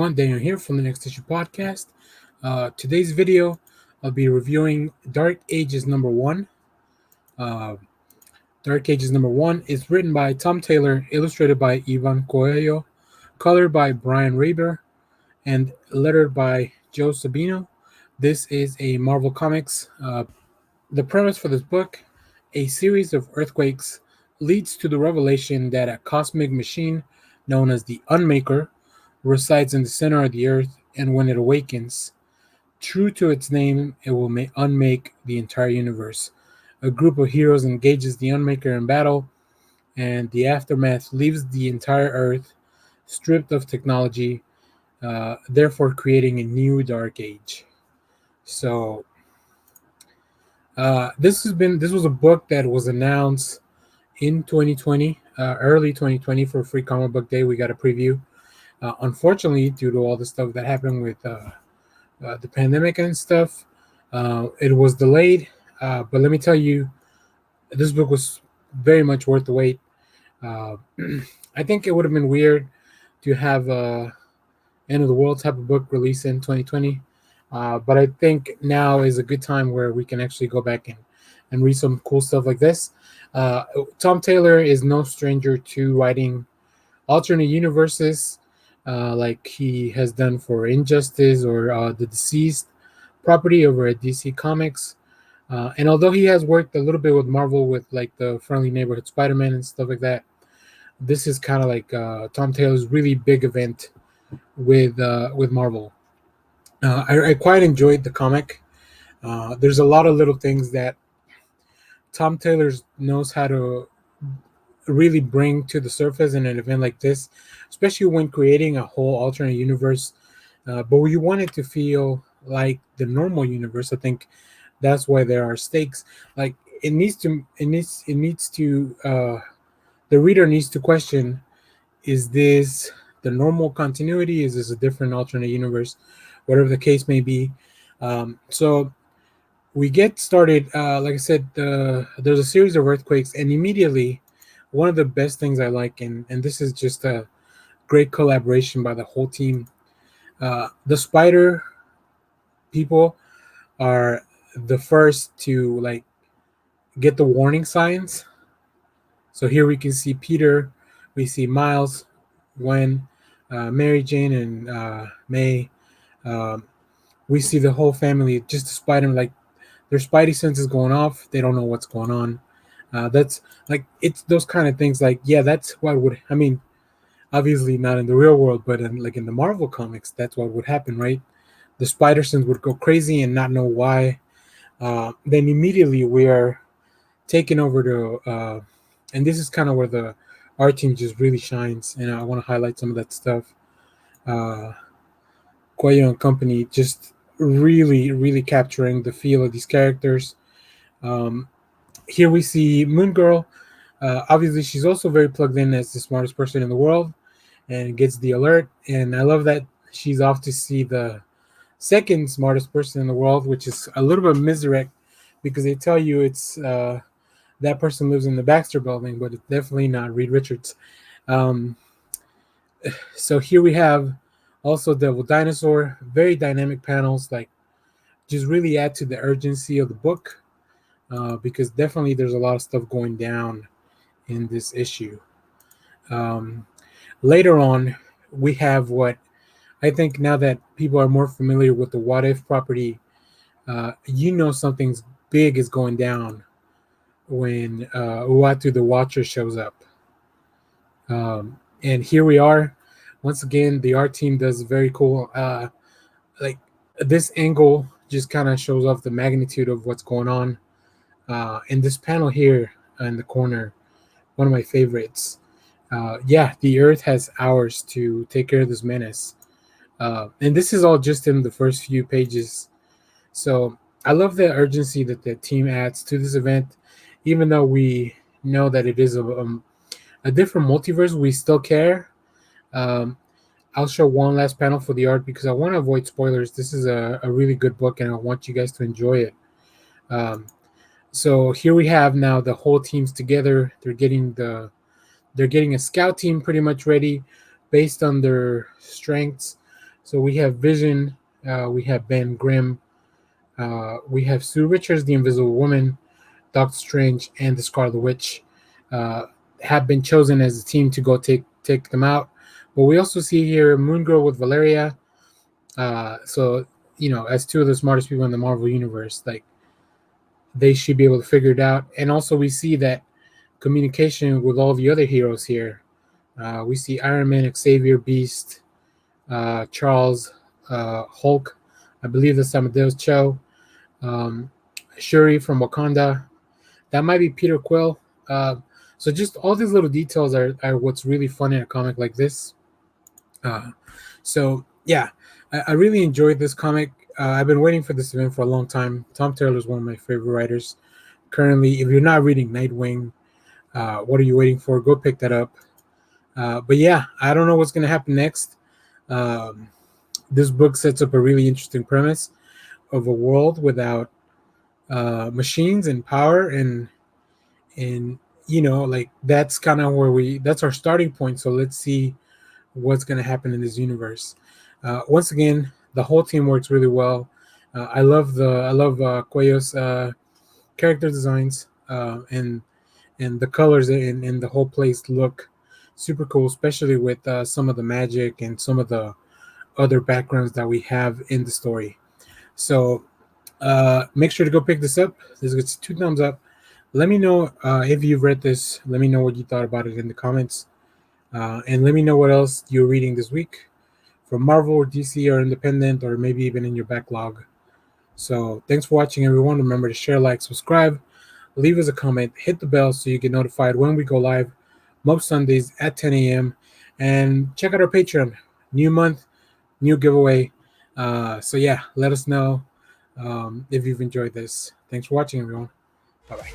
everyone, Daniel here from the Next Issue Podcast. Today's video, I'll be reviewing Dark Ages number 1. Uh, Dark Ages number 1 is written by Tom Taylor, illustrated by Iban Coello, colored by Brian Reber, and lettered by Joe Sabino. This is a Marvel Comics. The premise for this book: a series of earthquakes leads to the revelation that a cosmic machine known as the Unmaker resides in the center of the earth, and when it awakens, true to its name, it will unmake the entire universe. A group of heroes engages the Unmaker in battle, and the aftermath leaves the entire earth stripped of technology, therefore creating a new dark age. So this was a book that was announced in 2020, early 2020 for Free Comic Book Day. We got a preview. Unfortunately, due to all the stuff that happened with the pandemic and stuff, it was delayed. But let me tell you, this book was very much worth the wait. I think it would have been weird to have a end of the world type of book released in 2020. But I think now is a good time where we can actually go back and read some cool stuff like this. Tom Taylor is no stranger to writing alternate universes, like he has done for Injustice or the Deceased property over at DC Comics. And although he has worked a little bit with Marvel with like the Friendly Neighborhood Spider-Man and stuff like that, this is kind of like Tom Taylor's really big event with Marvel. I quite enjoyed the comic. There's a lot of little things that Tom Taylor knows how to really bring to the surface in an event like this, especially when creating a whole alternate universe. But you want it to feel like the normal universe. I think that's why there are stakes. Like it needs to the reader needs to question: is this the normal continuity? Is this a different alternate universe? Whatever the case may be. So we get started. Like I said, there's a series of earthquakes, and immediately, one of the best things I like, and this is just a great collaboration by the whole team. The spider people are the first to like get the warning signs. So here we can see Peter, we see Miles, Gwen, Mary Jane, and May. We see the whole family, just the spider, like their spidey senses going off. They don't know what's going on. That's like, it's those kind of things. Like, yeah, that's what would, I mean, obviously not in the real world, but like in the Marvel comics, that's what would happen, right? The spider sense would go crazy and not know why. Then immediately we are taken over to, and this is kind of where the art team just really shines, and I want to highlight some of that stuff. Coello and company just really capturing the feel of these characters. Here we see Moon Girl. Obviously, she's also very plugged in as the smartest person in the world and gets the alert. And I love that she's off to see the second smartest person in the world, which is a little bit misdirect because they tell you it's that person lives in the Baxter building, but it's definitely not Reed Richards. So here we have also Devil Dinosaur, very dynamic panels, like just really add to the urgency of the book, because definitely there's a lot of stuff going down in this issue. Later on, we have what I think, now that people are more familiar with the What If property, something's big is going down when Uatu the Watcher shows up. And here we are. Once again, the art team does very cool. Like this angle just kind of shows off the magnitude of what's going on. And this panel here in the corner, one of my favorites. The Earth has hours to take care of this menace. And this is all just in the first few pages. So I love the urgency that the team adds to this event. Even though we know that it is a different multiverse, we still care. I'll show one last panel for the art because I want to avoid spoilers. This is a really good book, and I want you guys to enjoy it. So here we have now the whole team's together. They're getting a scout team pretty much ready based on their strengths. So we have Vision, we have Ben Grimm, we have Sue Richards, the Invisible Woman, Doctor Strange, and the Scarlet Witch uh, have been chosen as a team to go take them out. But we also see here Moon Girl with Valeria. So as two of the smartest people in the Marvel universe, like they should be able to figure it out. And also we see that communication with all the other heroes here. We see Iron Man, Xavier, Beast, Charles, Hulk. I believe that's Amadeus Cho. Um, Shuri from Wakanda. That might be Peter Quill. So just all these little details are what's really fun in a comic like this. So yeah, I really enjoyed this comic. I've been waiting for this event for a long time. Tom Taylor is one of my favorite writers. Currently, if you're not reading Nightwing, what are you waiting for? Go pick that up. But yeah, I don't know what's going to happen next. Um, this book sets up a really interesting premise of a world without machines and power, and like that's kind of that's our starting point. So let's see what's going to happen in this universe. Once again, the whole team works really well. I love Coello's character designs, and the colors and the whole place look super cool, especially with some of the magic and some of the other backgrounds that we have in the story. So make sure to go pick this up. This gets 2 thumbs up. Let me know if you've read this. Let me know what you thought about it in the comments. And let me know what else you're reading this week from Marvel or DC or independent, or maybe even in your backlog. So thanks for watching, everyone. Remember to share, like, subscribe, leave us a comment, hit the bell so you get notified when we go live most Sundays at 10 a.m. And check out our Patreon. New month, new giveaway. So yeah, let us know if you've enjoyed this. Thanks for watching, everyone. Bye-bye.